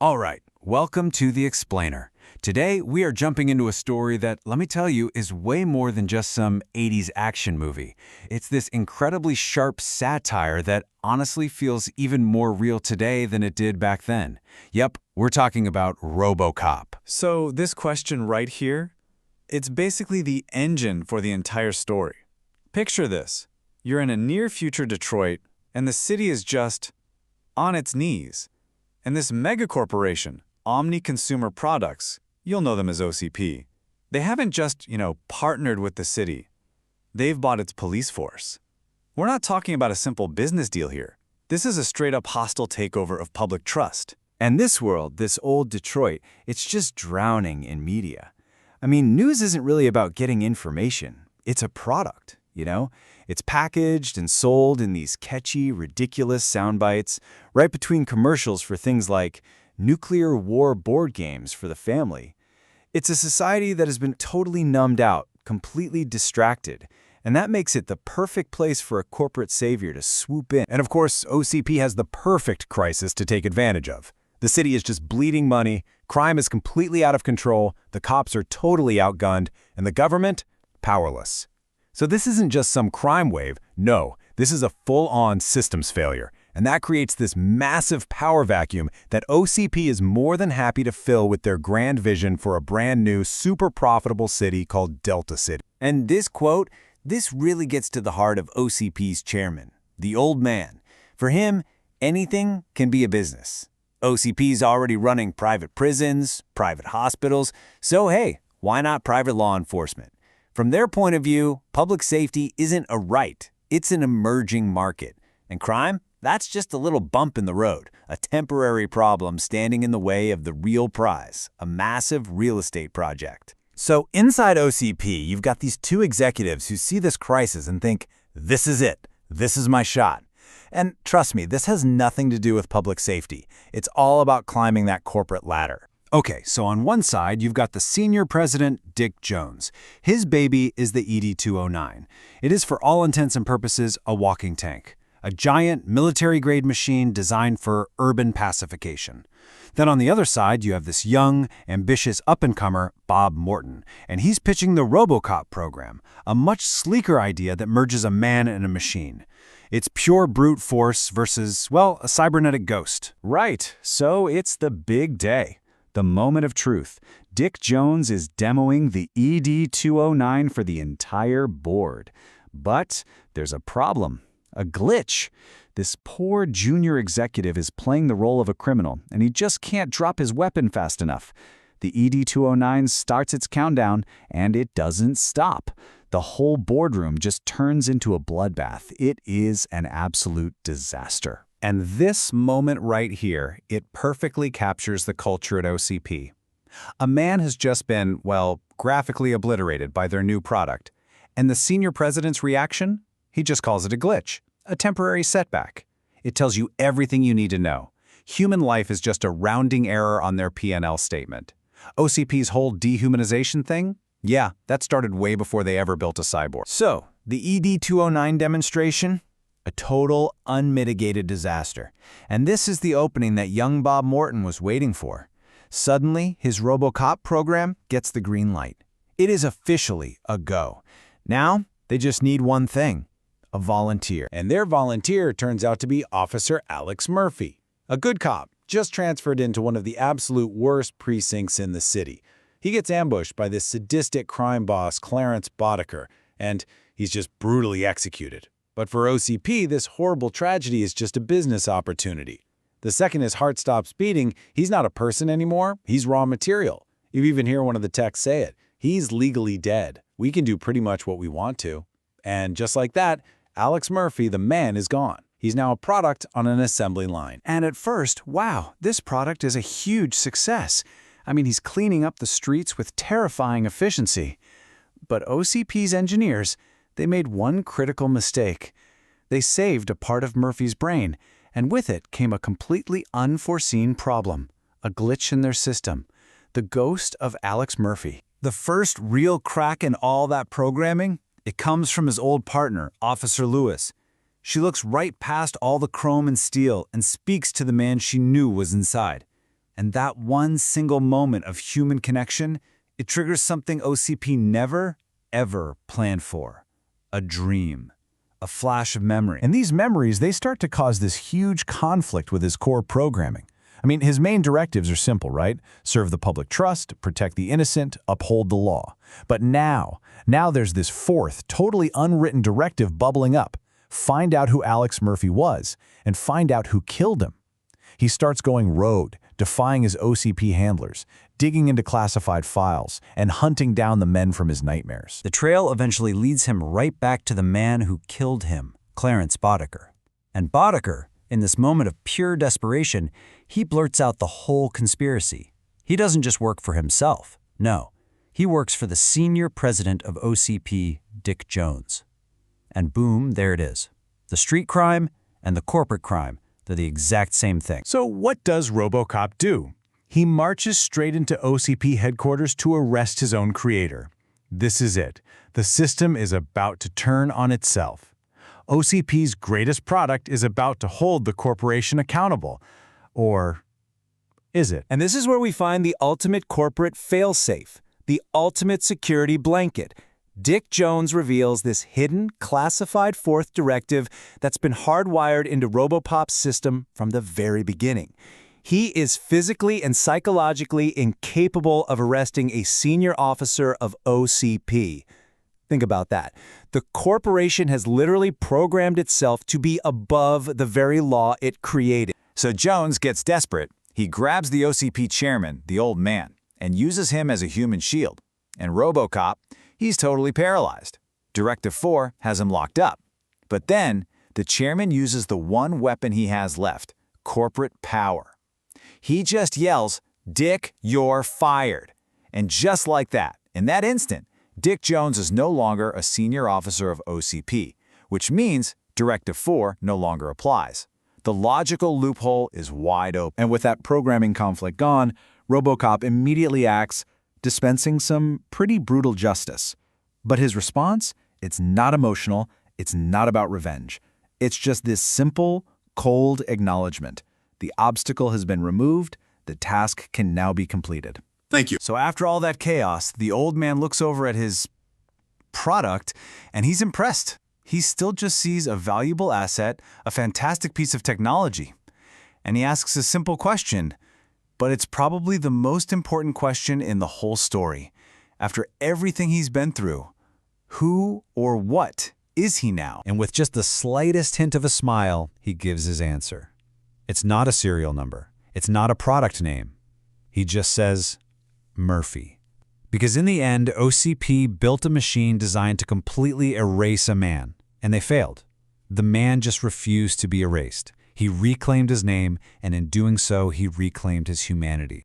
All right, welcome to the Explainer. Today, we are jumping into a story that, let me tell you, is way more than just some 80s action movie. It's this incredibly sharp satire that honestly feels even more real today than it did back then. Yep, we're talking about RoboCop. So this question right here, it's basically the engine for the entire story. Picture this. You're in a near-future Detroit, and the city is just on its knees. And this megacorporation, Omni Consumer Products, you'll know them as OCP, they haven't just, partnered with the city. They've bought its police force. We're not talking about a simple business deal here. This is a straight-up hostile takeover of public trust. And this world, this old Detroit, it's just drowning in media. I mean, news isn't really about getting information. It's a product, It's packaged and sold in these catchy, ridiculous sound bites, right between commercials for things like nuclear war board games for the family. It's a society that has been totally numbed out, completely distracted, and that makes it the perfect place for a corporate savior to swoop in. And of course, OCP has the perfect crisis to take advantage of. The city is just bleeding money, crime is completely out of control, the cops are totally outgunned, and the government, powerless. So this isn't just some crime wave, no, this is a full-on systems failure. And that creates this massive power vacuum that OCP is more than happy to fill with their grand vision for a brand new, super profitable city called Delta City. And this quote, this really gets to the heart of OCP's chairman, the old man. For him, anything can be a business. OCP's already running private prisons, private hospitals, so hey, why not private law enforcement? From their point of view, public safety isn't a right, it's an emerging market. And crime? That's just a little bump in the road, a temporary problem standing in the way of the real prize, a massive real estate project. So inside OCP, you've got these two executives who see this crisis and think, this is it, this is my shot. And trust me, this has nothing to do with public safety. It's all about climbing that corporate ladder. Okay, so on one side, you've got the senior president, Dick Jones. His baby is the ED-209. It is, for all intents and purposes, a walking tank, a giant military-grade machine designed for urban pacification. Then on the other side, you have this young, ambitious up-and-comer, Bob Morton, and he's pitching the RoboCop program, a much sleeker idea that merges a man and a machine. It's pure brute force versus, well, a cybernetic ghost. Right, so it's the big day. The moment of truth. Dick Jones is demoing the ED-209 for the entire board. But there's a problem, a glitch. This poor junior executive is playing the role of a criminal, and he just can't drop his weapon fast enough. The ED-209 starts its countdown, and it doesn't stop. The whole boardroom just turns into a bloodbath. It is an absolute disaster. And this moment right here, it perfectly captures the culture at OCP. A man has just been, well, graphically obliterated by their new product. And the senior president's reaction? He just calls it a glitch, a temporary setback. It tells you everything you need to know. Human life is just a rounding error on their P&L statement. OCP's whole dehumanization thing? Yeah, that started way before they ever built a cyborg. So, the ED-209 demonstration? A total, unmitigated disaster. And this is the opening that young Bob Morton was waiting for. Suddenly, his RoboCop program gets the green light. It is officially a go. Now, they just need one thing, a volunteer. And their volunteer turns out to be Officer Alex Murphy, a good cop, just transferred into one of the absolute worst precincts in the city. He gets ambushed by this sadistic crime boss, Clarence Boddicker, and he's just brutally executed. But for OCP, this horrible tragedy is just a business opportunity. The second his heart stops beating, he's not a person anymore, he's raw material. You even hear one of the techs say it. He's legally dead. We can do pretty much what we want to. And just like that, Alex Murphy, the man, is gone. He's now a product on an assembly line. And at first, wow, this product is a huge success. I mean, he's cleaning up the streets with terrifying efficiency. But OCP's engineers, they made one critical mistake. They saved a part of Murphy's brain, and with it came a completely unforeseen problem, a glitch in their system, the ghost of Alex Murphy. The first real crack in all that programming, it comes from his old partner, Officer Lewis. She looks right past all the chrome and steel and speaks to the man she knew was inside. And that one single moment of human connection, it triggers something OCP never, ever planned for. A dream. A flash of memory. And these memories, they start to cause this huge conflict with his core programming. I mean, his main directives are simple, right? Serve the public trust, protect the innocent, uphold the law. But now there's this fourth, totally unwritten directive bubbling up. Find out who Alex Murphy was, and find out who killed him. He starts going rogue, defying his OCP handlers, digging into classified files, and hunting down the men from his nightmares. The trail eventually leads him right back to the man who killed him, Clarence Boddicker. And Boddicker, in this moment of pure desperation, he blurts out the whole conspiracy. He doesn't just work for himself. No, he works for the senior president of OCP, Dick Jones. And boom, there it is. The street crime and the corporate crime, they're the exact same thing. So what does RoboCop do? He marches straight into OCP headquarters to arrest his own creator. This is it. The system is about to turn on itself. OCP's greatest product is about to hold the corporation accountable. Or is it? And this is where we find the ultimate corporate failsafe, the ultimate security blanket. Dick Jones reveals this hidden, classified fourth directive that's been hardwired into RoboCop's system from the very beginning. He is physically and psychologically incapable of arresting a senior officer of OCP. Think about that. The corporation has literally programmed itself to be above the very law it created. So Jones gets desperate. He grabs the OCP chairman, the old man, and uses him as a human shield. And RoboCop, he's totally paralyzed. Directive 4 has him locked up. But then, the chairman uses the one weapon he has left, corporate power. He just yells, "Dick, you're fired." And just like that, in that instant, Dick Jones is no longer a senior officer of OCP, which means Directive 4 no longer applies. The logical loophole is wide open. And with that programming conflict gone, RoboCop immediately acts, dispensing some pretty brutal justice. But his response, it's not emotional, it's not about revenge. It's just this simple, cold acknowledgement. The obstacle has been removed, the task can now be completed. Thank you. So after all that chaos, the old man looks over at his product and he's impressed. He still just sees a valuable asset, a fantastic piece of technology. And he asks a simple question, but it's probably the most important question in the whole story. After everything he's been through, who or what is he now? And with just the slightest hint of a smile, he gives his answer. It's not a serial number. It's not a product name. He just says, Murphy. Because in the end, OCP built a machine designed to completely erase a man, and they failed. The man just refused to be erased. He reclaimed his name, and in doing so, he reclaimed his humanity.